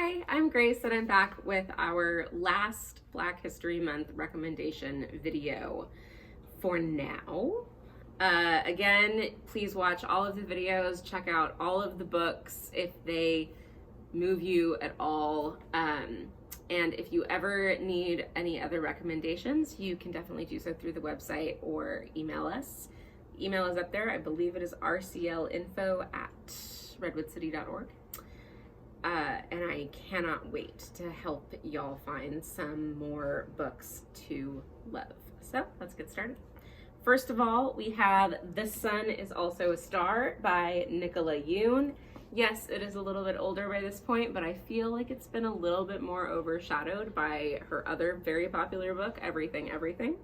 Hi, I'm Grace and I'm back with our last Black History Month recommendation video for now. Again, please watch all of the videos, check out all of the books if they move you at all. And if you ever need any other recommendations, you can definitely do so through the website or email us. The email is up there. I believe it is rclinfo@redwoodcity.org. And I cannot wait to help y'all find some more books to love. So let's get started. First of all, we have The Sun is Also a Star by Nicola Yoon. Yes, it is a little bit older by this point, but I feel like it's been a little bit more overshadowed by her other very popular book, Everything, Everything.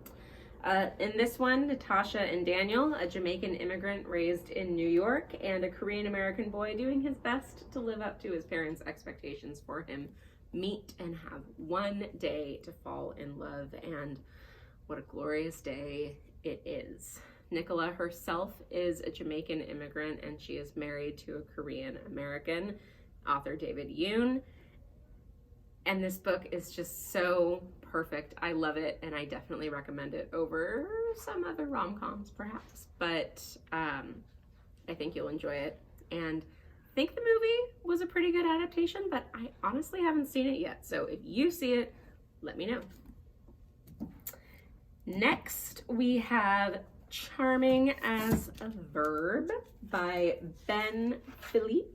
In this one, Natasha and Daniel, a Jamaican immigrant raised in New York and a Korean-American boy doing his best to live up to his parents' expectations for him, meet and have one day to fall in love, and what a glorious day it is. Nicola herself is a Jamaican immigrant and she is married to a Korean-American, author David Yoon. And this book is just so perfect. I love it, and I definitely recommend it over some other rom-coms perhaps, but I think you'll enjoy it. And I think the movie was a pretty good adaptation, but I honestly haven't seen it yet. So if you see it, let me know. Next, we have Charming as a Verb by Ben Philippe.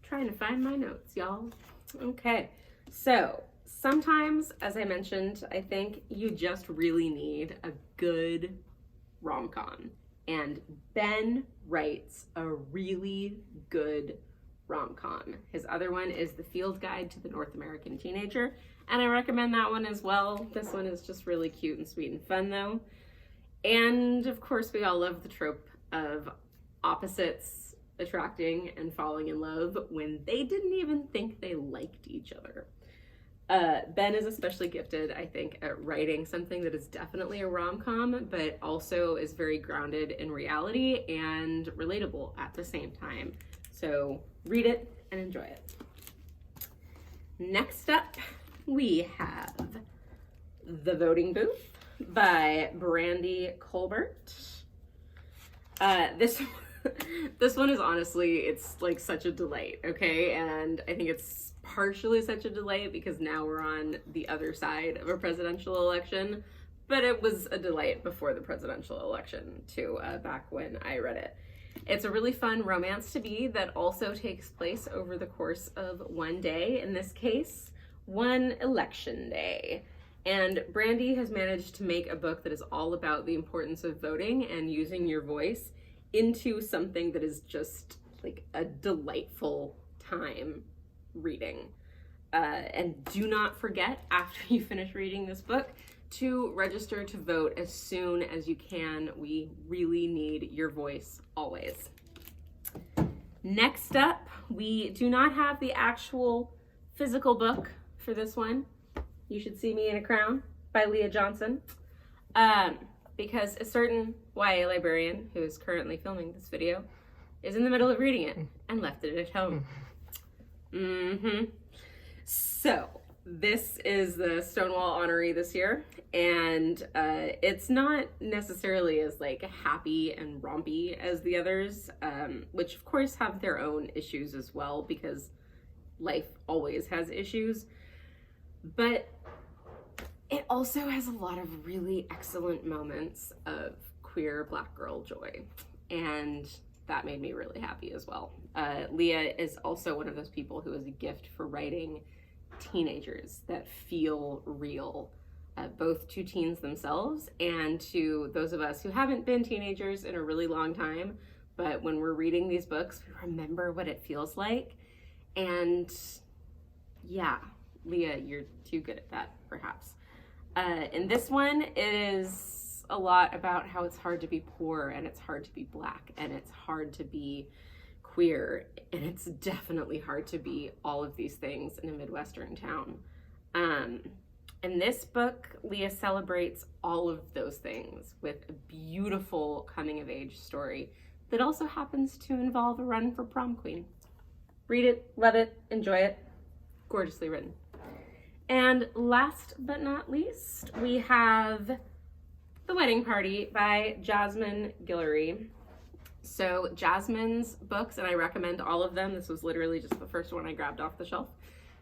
Trying to find my notes, y'all. Okay, so sometimes, as I mentioned, I think you just really need a good rom-com. And Ben writes a really good rom-com. His other one is The Field Guide to the North American Teenager, and I recommend that one as well. This one is just really cute and sweet and fun though. And of course, we all love the trope of opposites attracting and falling in love when they didn't even think they liked each other. Ben is especially gifted, I think, at writing something that is definitely a rom-com, but also is very grounded in reality and relatable at the same time. So read it and enjoy it. Next up, we have The Voting Booth by Brandy Colbert. This one is honestly, it's like such a delight, okay? And I think it's partially such a delight because now we're on the other side of a presidential election, but it was a delight before the presidential election too, back when I read it. It's a really fun romance to be that also takes place over the course of one day, in this case, one election day. And Brandy has managed to make a book that is all about the importance of voting and using your voice into something that is just like a delightful time reading. And do not forget, after you finish reading this book, to register to vote as soon as you can. We really need your voice always. Next up, we do not have the actual physical book for this one. You Should See Me in a Crown by Leah Johnson. Because a certain YA librarian who is currently filming this video is in the middle of reading it and left it at home. So this is the Stonewall honoree this year, and it's not necessarily as like happy and rompy as the others, which of course have their own issues as well, because life always has issues, but it also has a lot of really excellent moments of queer Black girl joy, and that made me really happy as well. Leah is also one of those people who is a gift for writing teenagers that feel real, both to teens themselves and to those of us who haven't been teenagers in a really long time, but when we're reading these books, we remember what it feels like. And yeah, Leah, you're too good at that, perhaps. In this one, it is a lot about how it's hard to be poor, and it's hard to be Black, and it's hard to be queer, and it's definitely hard to be all of these things in a Midwestern town. In this book, Leah celebrates all of those things with a beautiful coming-of-age story that also happens to involve a run for prom queen. Read it, love it, enjoy it. Gorgeously written. And last but not least, we have The Wedding Party by Jasmine Guillory. So Jasmine's books, and I recommend all of them. This was literally just the first one I grabbed off the shelf.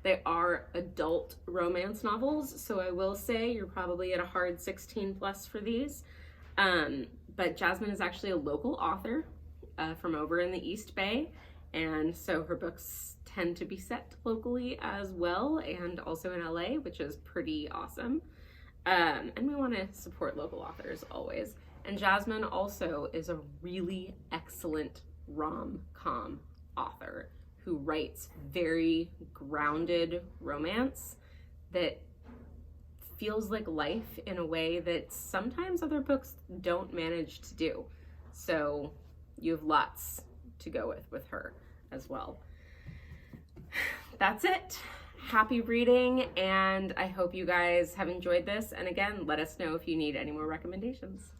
They are adult romance novels, so I will say you're probably at a hard 16 plus for these. But Jasmine is actually a local author from over in the East Bay, and so her books tend to be set locally as well, and also in LA, which is pretty awesome. And we want to support local authors always. And Jasmine also is a really excellent rom-com author who writes very grounded romance that feels like life in a way that sometimes other books don't manage to do. So you have lots to go with her as well. That's it. Happy reading, and I hope you guys have enjoyed this. And again, let us know if you need any more recommendations.